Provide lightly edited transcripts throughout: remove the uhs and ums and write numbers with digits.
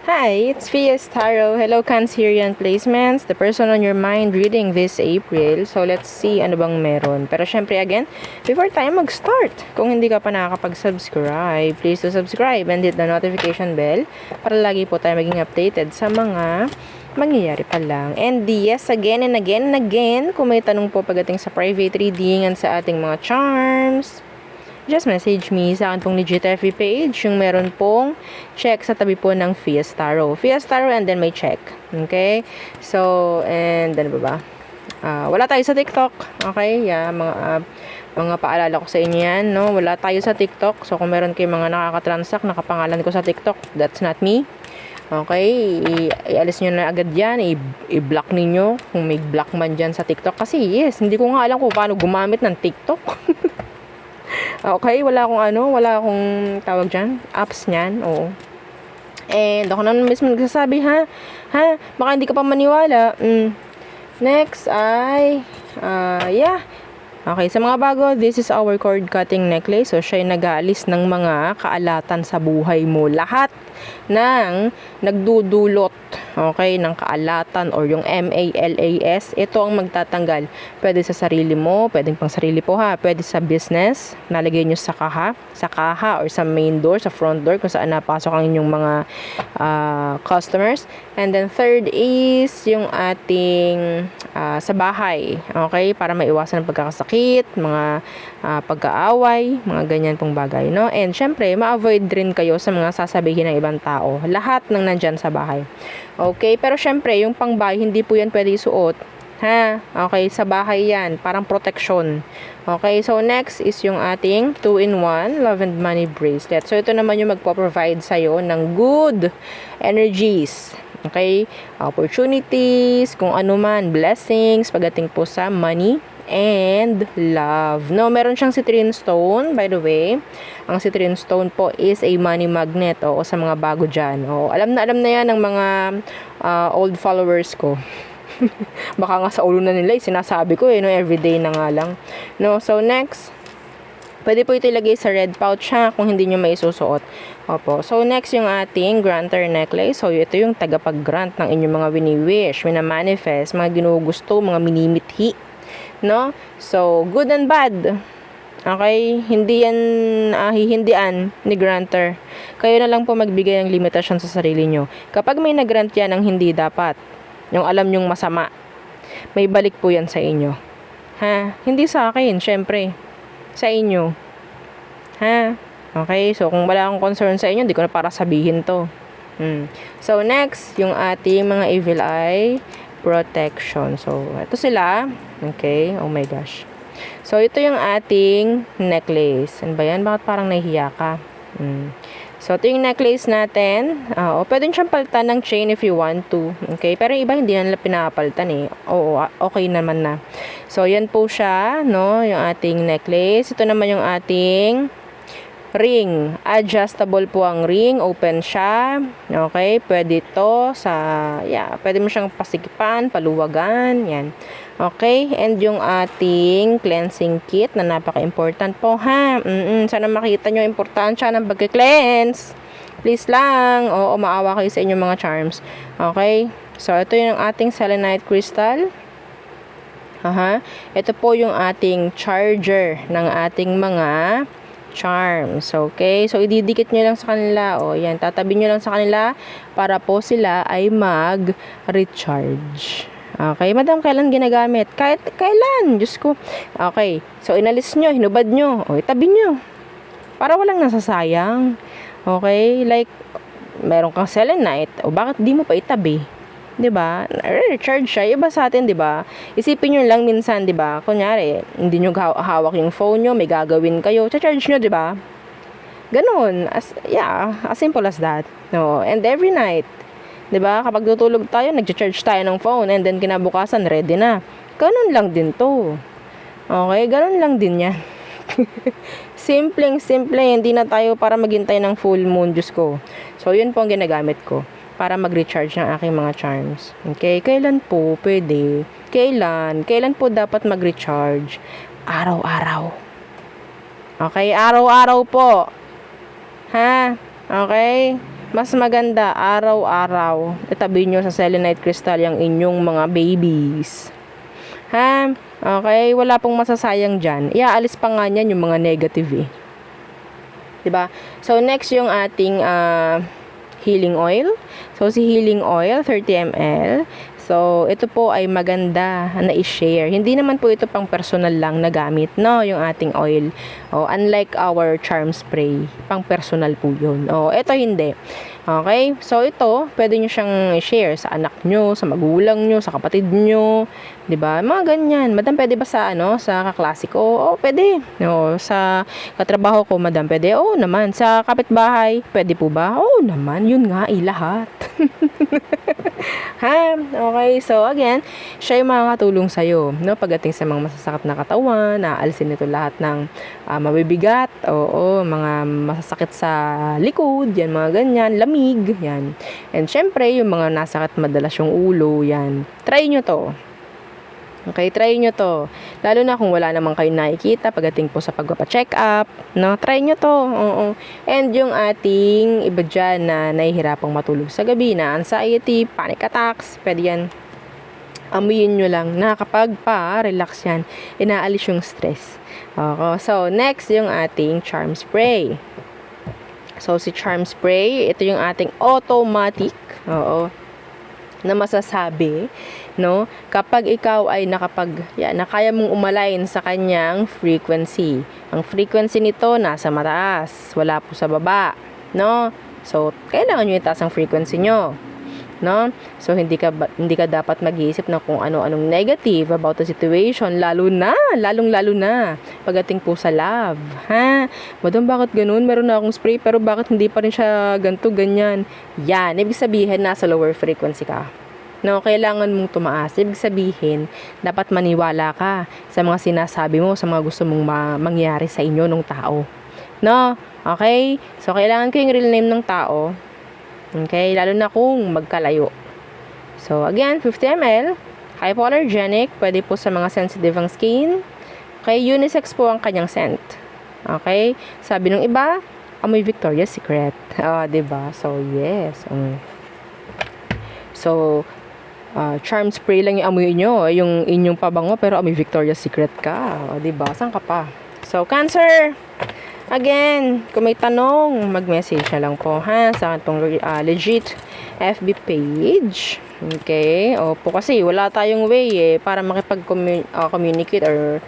Hi, it's Fias Taro. Hello, Cancerian placements. The person on your mind reading this April. So, let's see ano bang meron. Pero syempre, again, before tayo mag-start, kung hindi ka pa nakakapag-subscribe, please to subscribe and hit the notification bell para lagi po tayo maging updated sa mga mangyayari pa lang. And yes, again and again and again, kung may tanong po pagdating sa private reading and sa ating mga charms, just message me sa akin pong legit FB page, yung meron pong check sa tabi po ng Fias Tarot. Fias Tarot and then may check. Okay? So, and ano ba ba? Wala tayo sa TikTok. Okay? Yeah, mga paalala ko sa inyo yan, no? Wala tayo sa TikTok. So, kung meron kayong mga nakakatransact, nakapangalan ko sa TikTok, that's not me. Okay? Ialis nyo na agad yan. I-block ninyo kung may block man dyan sa TikTok. Kasi, yes, hindi ko nga alam kung paano gumamit ng TikTok. Okay, wala akong tawag dyan, apps niyan, oo. And ako naman mismo nagsasabi, baka hindi ka pa maniwala. Next ay, yeah. Okay, sa mga bago, this is our cord cutting necklace. So, siya ay nag-aalis ng mga kaalatan sa buhay mo. Lahat ng nagdudulot, okay, ng kaalatan or yung MALAS, ito ang magtatanggal. Pwede sa sarili mo, pwedeng pang sarili po pwede sa business, nalagay nyo sa kaha or sa main door, sa front door, kung saan napasok ang inyong mga customers. And then third is yung ating sa bahay, okay, para maiwasan ang pagkakasakit, mga pag-aaway, mga ganyan pong bagay, no? And syempre, ma-avoid rin kayo sa mga sasabihin ng ibang tao. Lahat ng nandyan sa bahay. Okay, pero syempre, yung pangbahay, hindi po yan pwede isuot. Okay, sa bahay yan, parang protection. Okay, so next is yung ating 2-in-1 Love and Money Bracelet. So ito naman yung magpo-provide sa'yo ng good energies. Okay, opportunities, kung ano man, blessings, pagdating po sa money and love. No, meron siyang citrine stone, by the way. Ang citrine stone po is a money magnet, o sa mga bago dyan. Alam na yan ng mga old followers ko. Baka nga sa ulo na nila, sinasabi ko, no, everyday na nga lang. No, so next, pwede po ito ilagay sa red pouch kung hindi nyo maisusuot. Opo. So, next yung ating granter necklace. So, ito yung tagapag-grant ng inyong mga wini-wish, wina-manifest, mga ginugusto, mga minimithi. No? So, good and bad. Okay? Hindi yan hihindian ni granter. Kayo na lang po magbigay ng limitasyon sa sarili nyo. Kapag may nag-grant yan ng hindi dapat, yung alam nyong masama, may balik po yan sa inyo. Hindi sa akin, syempre. Sa inyo. Okay, so kung wala akong concern sa inyo, hindi ko na para sabihin to. So next, yung ating mga evil eye protection. So ito sila. Okay, oh my gosh. So ito yung ating necklace. Ano ba yan? Bakit parang nahihiya ka? So ito yung necklace natin. Pwede siyang palitan ng chain if you want to. Okay, pero iba hindi na nila pinapalitan eh. Oo, okay naman na. So yan po siya, no, yung ating necklace. Ito naman yung ating ring. Adjustable po ang ring. Open siya. Okay, pwede ito pwede mo siyang pasikipan, paluwagan, yan. Okay, and yung ating cleansing kit na napaka-important po sana makita nyo importansya ng pag-cleanse. Please lang. Maawa kayo sa inyong mga charms. Okay, so ito yung ating selenite crystal. Ito po yung ating charger ng ating mga charms. Okay, so ididikit nyo lang sa kanila. Yan, tatabi nyo lang sa kanila para po sila ay mag-recharge. Okay, madam, kailan ginagamit? Kahit kailan, Diyos ko. Okay, so inalis nyo, hinubad nyo, itabi nyo. Para walang nasasayang. Okay, like, meron kang selenite, bakit di mo pa itabi? Diba? Recharge siya. Iba sa atin, diba? Isipin nyo lang minsan, diba? Kunyari, hindi nyo hawak yung phone nyo, may gagawin kayo, charge nyo, diba? Ganun. As simple as that. No? And every night, diba? Kapag tutulog tayo, nag-charge tayo ng phone, and then kinabukasan, ready na. Ganun lang din to. Okay? Ganun lang din yan. Simple, hindi na tayo para maghintay ng full moon, Diyos ko. So, yun po ang ginagamit ko para mag-recharge ng aking mga charms. Okay? Kailan po pwede? Kailan po dapat mag-recharge? Araw-araw. Okay? Araw-araw po. Okay? mas maganda araw-araw itabi nyo sa selenite crystal yung inyong mga babies. Ha? Okay, wala pong masasayang dyan. Iaalis pa nga niyan yung mga negative eh. 'Di ba? So next yung ating healing oil. So si healing oil 30 ml. So ito po ay maganda na i-share. Hindi naman po ito pang personal lang na gamit, no, yung ating oil. Unlike our charm spray, pang personal po 'yun. Ito hindi. Okay? So ito, pwede niyo siyang i-share sa anak niyo, sa magulang niyo, sa kapatid niyo, 'di ba? Mga ganyan. Madam, pwede ba sa sa kaklase ko? Pwede. Sa katrabaho ko, madam, pwede. Naman. Sa kapitbahay, pwede po ba? Naman. Yun nga, lahat. Ha? Okay. So again, siya yung makakatulong sa iyo, no, pagdating sa mga masasakit na katawan, naalisin nito lahat ng mabibigat, mga masasakit sa likod, yan, mga ganyan, lamig, yan. And syempre, yung mga nasakit madalas yung ulo, yan. Try nyo to. Okay, try nyo to. Lalo na kung wala naman kayo nakikita pagdating po sa pagpapa-check up, no? Try nyo to. And yung ating iba dyan na nahihirapang matulog sa gabi, na anxiety, panic attacks, pwede yan. Amuyin nyo lang. Nakakapagpa-relax yan. Inaalis yung stress. Okay. So, next yung ating charm spray. So, si charm spray, ito yung ating automatic. Na masasabi, no, kapag ikaw ay na kaya mong umalain sa kanyang frequency. Ang frequency nito nasa mataas, wala po sa baba, no? So kailangan niyo itaas ang frequency niyo, no? So hindi ka dapat mag-iisip na kung ano-anong negative about the situation, lalong lalo na pagdating po sa love, ha? Madam, bakit ganun? Meron na akong spray pero bakit hindi pa rin siya ganto ganyan? Yan, ibig sabihin nasa lower frequency ka. No, kailangan mong tumaas. Ibig sabihin, dapat maniwala ka sa mga sinasabi mo, sa mga gusto mong mangyari sa inyo ng tao. No? Okay? So kailangan ko yung real name ng tao. Okay, lalo na kung magkalayo. So, again, 50 ml, hypoallergenic, pwede po sa mga sensitive ang skin. Okay, unisex po ang kanyang scent. Okay, sabi ng iba, amoy Victoria's Secret. Diba? So, yes. So, charm spray lang yung amoy nyo, yung inyong pabango, pero amoy Victoria's Secret ka. Diba? Saan ka pa? So, Cancer, again, kung may tanong, mag-message na lang po, ha, sa itong legit FB page. Okay? Opo, kasi wala tayong way para makipag-communicate or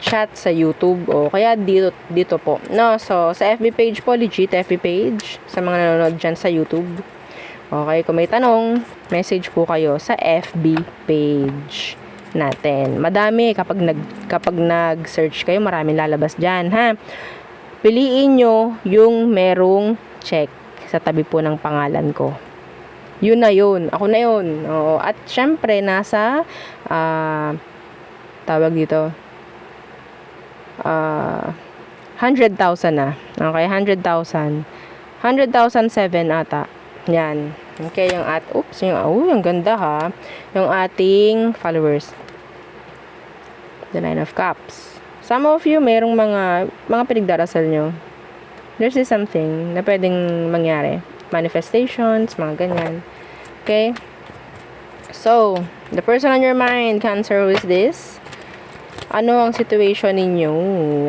chat sa YouTube. Kaya dito po. No, so, sa FB page po, legit FB page, sa mga nanonood dyan sa YouTube. Okay, kung may tanong, message po kayo sa FB page natin. Madami, kapag nag-search kayo, maraming lalabas dyan, ha? Piliin nyo yung merong check sa tabi po ng pangalan ko. Yun na yun. Ako na yun. At syempre, nasa, tawag dito, 100,000 na. Okay, 100,000. 100,007 ata. Yan. Okay, yung ganda ha. Yung ating followers. The Nine of Cups. Some of you, merong mga pinagdarasal nyo. There's something na pwedeng mangyari. Manifestations, mga ganyan. Okay? So, the person on your mind, Cancer, who is this? Ano ang situation ninyo?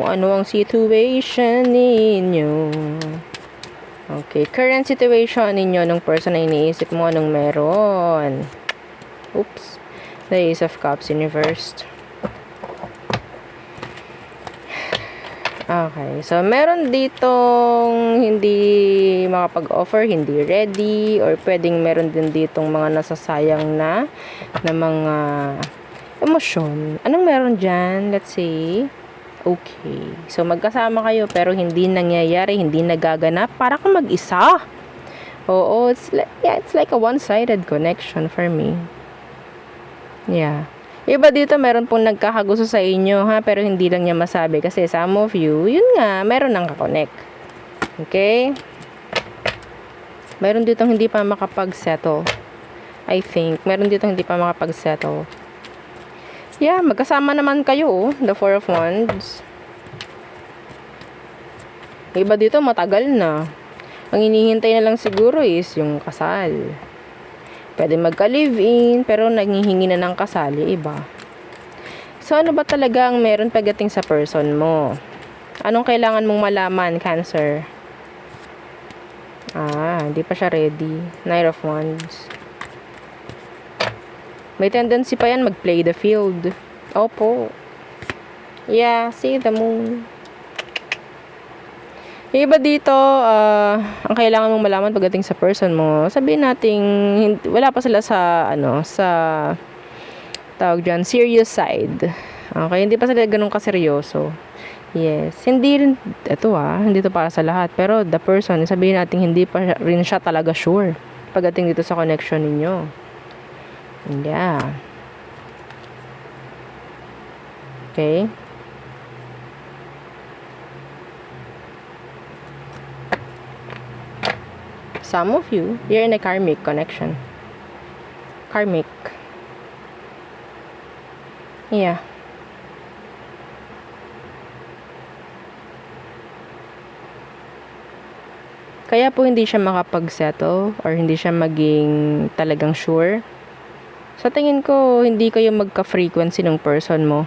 Ano ang situation ninyo? Okay, current situation ninyo ng person na iniisip mo, anong meron? Oops. The Ace of Cups in reversed. Okay, so meron ditong hindi makapag-offer, hindi ready, or pwedeng meron din ditong mga nasasayang na mga emosyon. Anong meron dyan? Let's see. Okay. So, magkasama kayo pero hindi nangyayari, hindi nagaganap. Para kang mag-isa. Oo, it's like a one-sided connection for me. Yeah. Iba dito, meron pong nagkakagusto sa inyo, ha? Pero hindi lang niya masabi. Kasi some of you, yun nga, meron nang kakonect. Okay? Meron dito hindi pa makapag-settle. I think. Meron dito hindi pa makapag-settle. Yeah, magkasama naman kayo, the Four of Wands. Iba dito, matagal na. Ang hinihintay na lang siguro is yung kasal. Pwede magka-live-in, pero nanghihingi na ng kasal, yung iba. So, ano ba talaga ang meron pagdating sa person mo? Anong kailangan mong malaman, Cancer? Hindi pa siya ready. Knight of Wands. May tendency pa yan mag-play the field. Opo. Yeah, see the moon. Yung iba dito, ang kailangan mong malaman pagdating sa person mo, sabihin natin, wala pa sila sa, tawag dyan, serious side. Okay, hindi pa sila ganun kaseryoso. Yes, hindi rin, hindi to para sa lahat, pero the person, sabihin natin, hindi pa rin siya talaga sure pagdating dito sa connection ninyo. Yeah. Okay. Some of you, you're in a karmic connection. Karmic. Yeah. Kaya po hindi siya makapag-settle or hindi siya maging talagang sure. Sa tingin ko, hindi kayo magka-frequency ng person mo.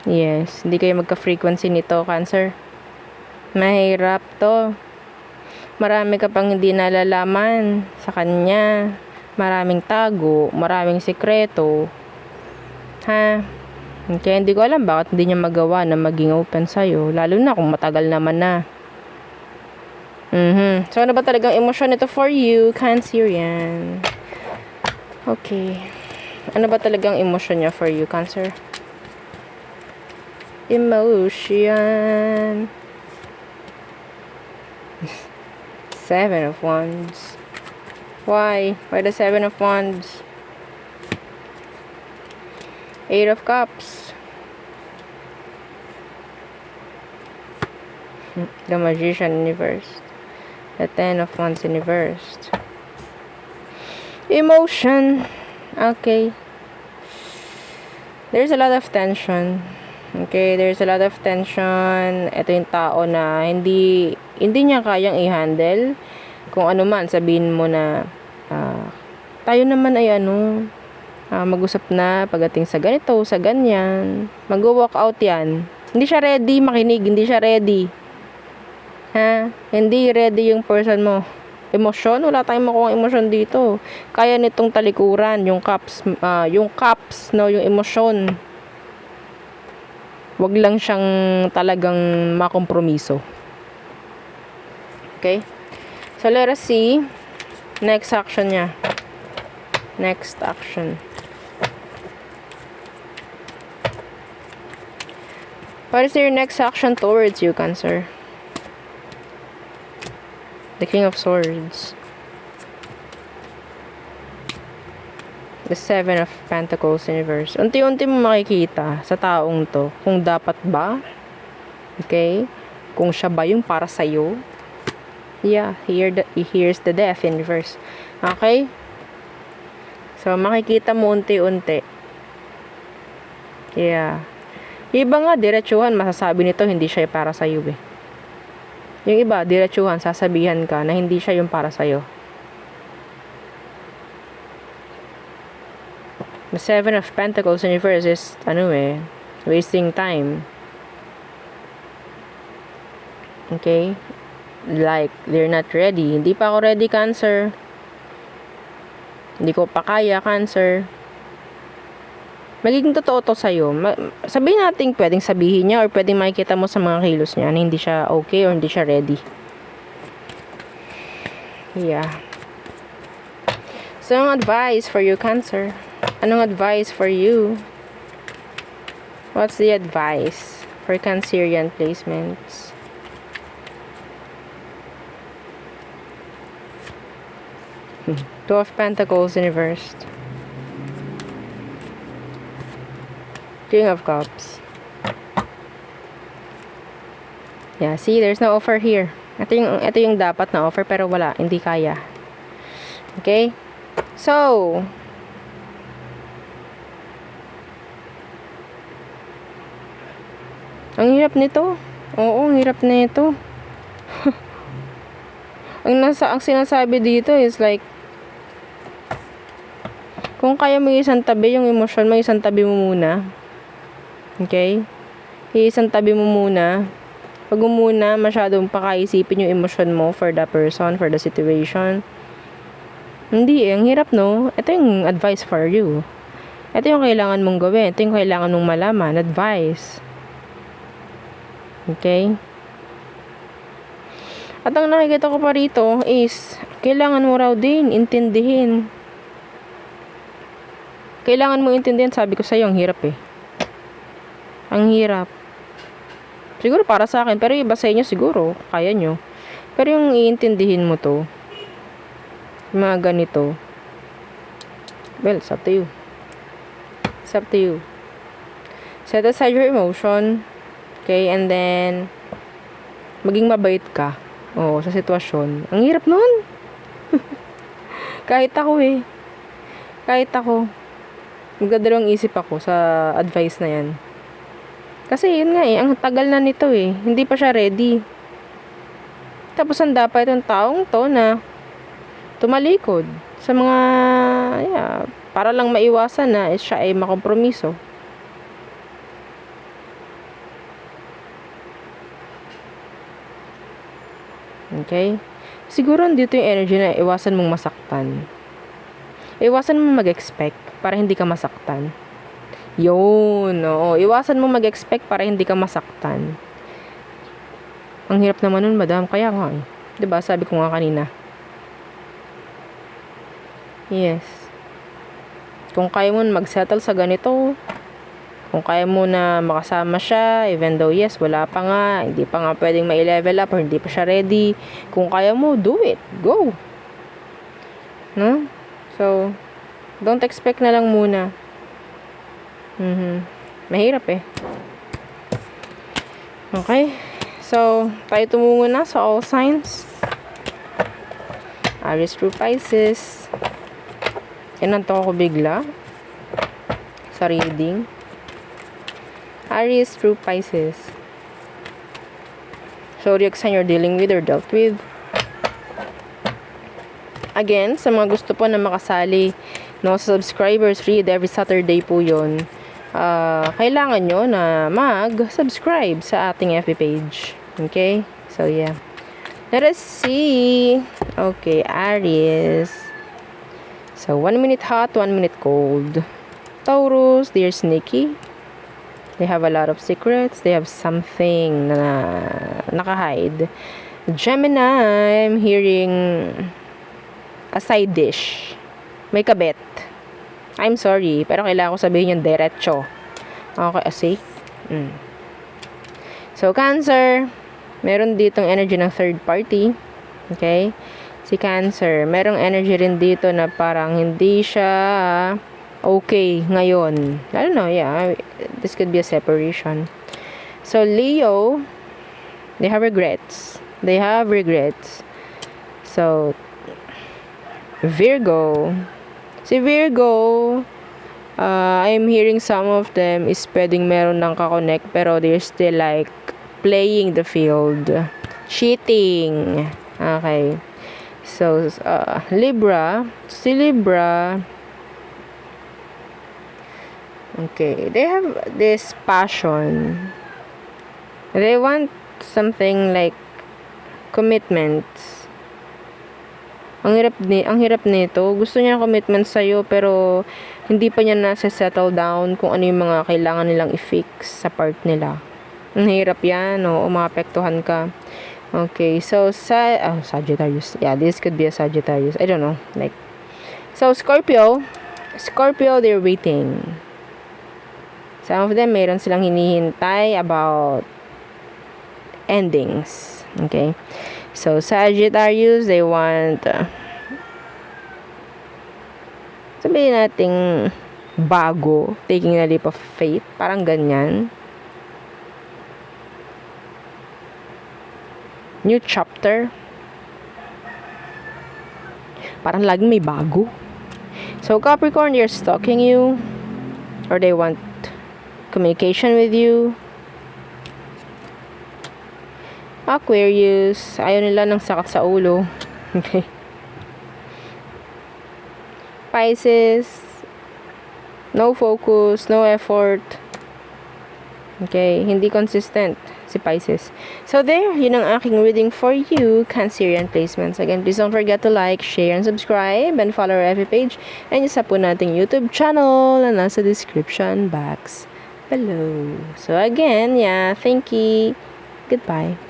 Yes, hindi kayo magka-frequency nito, Cancer. Mahirap to. Marami ka pang hindi nalalaman sa kanya. Maraming tago, maraming sekreto. Kaya hindi ko alam bakit hindi niya magawa na maging open sa'yo. Lalo na kung matagal naman na. So, ano ba talagang emosyon nito for you, Cancerian? Okay. Ano ba talagang emosyon niya for you, Cancer? Emotion. Seven of Wands. Why? Why the Seven of Wands? Eight of Cups. The Magician in reverse. The Ten of Wands in reverse. Emotion. Okay. There's a lot of tension. Okay, there's a lot of tension. Ito yung tao na hindi niya kayang i-handle. Kung ano man, sabihin mo na tayo naman ay mag-usap na pagdating sa ganito, sa ganyan. Mag-walk out yan. Hindi siya ready makinig, hindi siya ready. Hindi ready yung person mo. Emosyon, wala tayong makuha emosyon dito. Kaya nitong talikuran, yung cups, yung emosyon. Wag lang siyang talagang makompromiso. Okay? So, let us see. Next action niya. Next action. What is your next action towards you, Cancer? The King of Swords. The Seven of Pentacles in reverse. Unti-unti mo makikita sa taong to kung dapat ba. Okay? Kung siya ba yung para sa'yo. Yeah, here's the Death in reverse. Okay? So, makikita mo unti-unti. Yeah. Yung iba nga, diretsuhan, masasabi nito, hindi siya para sa'yo eh. Yung iba, diretsuhan, sasabihan ka na hindi siya yung para sa'yo. The Seven of Pentacles in reverse is, wasting time. Okay? Like, they're not ready. Hindi pa ako ready, Cancer. Hindi ko pa kaya, Cancer. Magiging totoo to sa'yo. Sabihin natin, pwedeng sabihin niya or pwedeng makikita mo sa mga kilos niya na hindi siya okay or hindi siya ready. Yeah. So, ang advice for you, Cancer? Anong advice for you? What's the advice for Cancerian placements? Two of Pentacles in reversed. King of Cups. Yeah, see, there's no offer here. Ito yung dapat na offer pero wala, hindi kaya. Okay? So, ang hirap nito. Oo, ang hirap nito. Ang sinasabi dito is like, kung kaya mo isang tabi yung emosyon mo, isang tabi mo muna. Okay? Isang tabi mo muna. Pag mo muna masyadong pakaisipin yung emosyon mo for the person, for the situation. Hindi ang hirap, no? Ito yung advice for you. Ito yung kailangan mong gawin. Ito yung kailangan mong malaman. Advice. Okay? At ang nakikita ko pa rito is, kailangan mo raw din intindihin. Kailangan mo intindihin. Sabi ko sa'yo, ang hirap eh. Ang hirap. Siguro para sa akin, pero iba sa inyo siguro, kaya nyo. Pero yung iintindihin mo to, yung mga ganito, well, it's up to you. It's up to you. Set aside your emotion, okay, and then, maging mabait ka, sa sitwasyon. Ang hirap nun. Kahit ako magdadalawang isip ako sa advice na yan. Kasi yun nga ang tagal na nito hindi pa siya ready. Tapos ang dapat itong taong to na tumalikod sa mga, para lang maiwasan na siya ay makompromiso. Okay? Siguro dito yung energy na iwasan mong masaktan. Iwasan mong mag-expect para hindi ka masaktan. Yun, iwasan mo mag-expect para hindi ka masaktan. Ang hirap naman nun, madam. Kaya nga diba, sabi ko nga kanina. Yes. Kung kaya mo mag-settle sa ganito, kung kaya mo na makasama siya, even though yes, wala pa nga, hindi pa nga pwedeng ma-level up or hindi pa siya ready. Kung kaya mo, do it. Go. No? So, don't expect na lang muna. Mahirap Okay. So, tayo tumungo na sa all signs. Aries through Pisces. Inanto ako bigla sa reading. Aries through Pisces. Zodiac sign you're dealing with or dealt with. Again, sa mga gusto po na makasali sa subscribers read every Saturday po yun. Kailangan nyo na mag-subscribe sa ating FB page. Okay? So, yeah. Let us see. Okay, Aries. So, 1 minute hot, 1 minute cold. Taurus, they're sneaky. They have a lot of secrets. They have something na nakahide. Gemini, I'm hearing a side dish. May kabet. I'm sorry, pero kailangan ko sabihin yung diretso. Okay, see? So, Cancer, meron ditong energy ng third party. Okay? Si Cancer, merong energy rin dito na parang hindi siya okay ngayon. I don't know, this could be a separation. So, Leo, they have regrets. So, Virgo, si Virgo, I'm hearing some of them is pwedeng meron ng kakonect pero they're still like playing the field. Cheating. Okay. So, Libra. Si Libra, okay, they have this passion. They want something like commitments. Ang hirap nito. Gusto niya commitment sa'yo pero hindi pa niya nasa-settle down kung ano yung mga kailangan nilang i-fix sa part nila. Ang hirap yan, maapektuhan ka. Okay, so Sagittarius. Yeah, this could be a Sagittarius. I don't know. So, Scorpio, they're waiting. Some of them, meron silang hinihintay about endings. Okay. So, Sagittarius, they want sabihin nating bago, taking a leap of faith, parang ganyan. New chapter. Parang laging may bago. So, Capricorn, they're stalking you or they want communication with you. Aquarius, ayaw nila ng sakit sa ulo. Okay. Pisces, no focus, no effort. Okay, hindi consistent si Pisces. So there, yun ang aking reading for you, Cancerian placements. Again, please don't forget to like, share, and subscribe, and follow our FB page, and isa po nating YouTube channel na nasa description box below. So again, yeah, thank you. Goodbye.